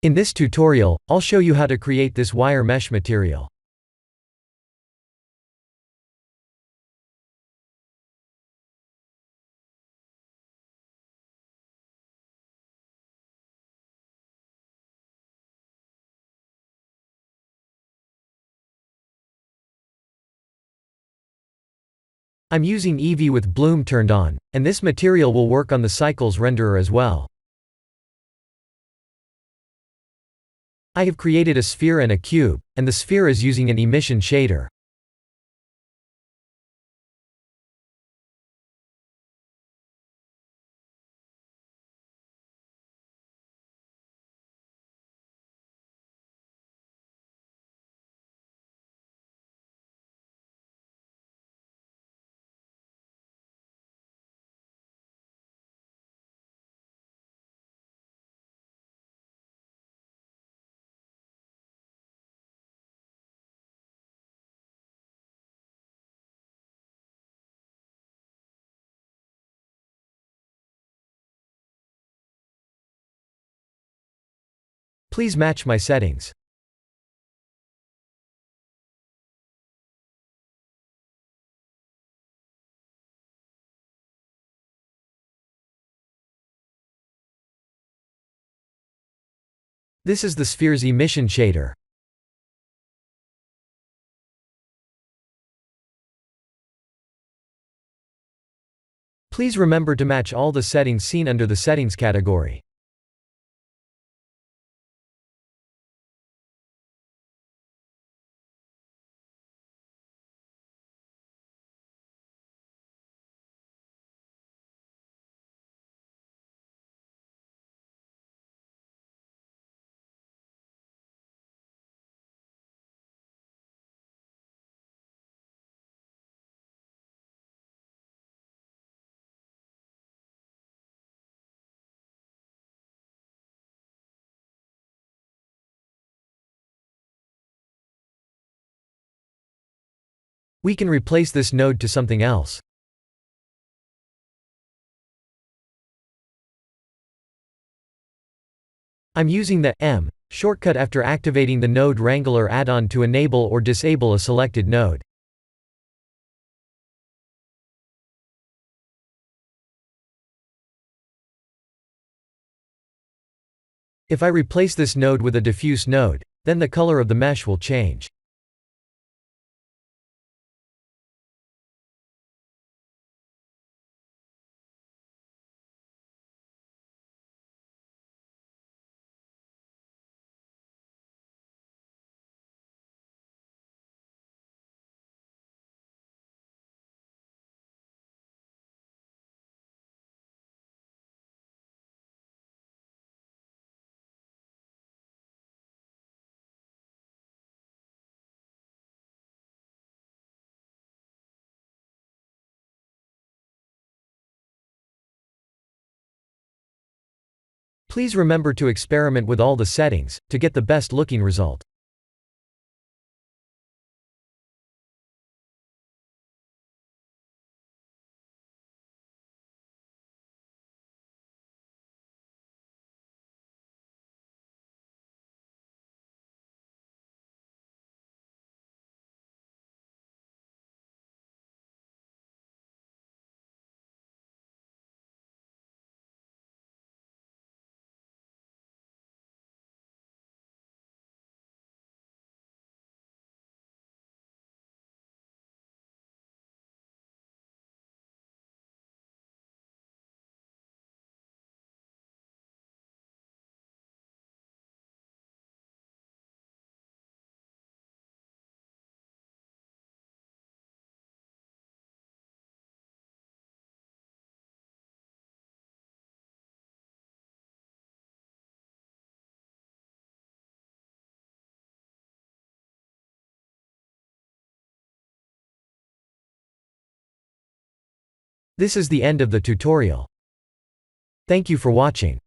In this tutorial, I'll show you how to create this wire mesh material. I'm using Eevee with Bloom turned on, and this material will work on the Cycles renderer as well. I have created a sphere and a cube, and the sphere is using an emission shader. Please match my settings. This is the sphere's emission shader. Please remember to match all the settings seen under the Settings category. We can replace this node to something else. I'm using the M shortcut after activating the Node Wrangler add-on to enable or disable a selected node. If I replace this node with a diffuse node, then the color of the mesh will change. Please remember to experiment with all the settings, to get the best looking result. This is the end of the tutorial. Thank you for watching.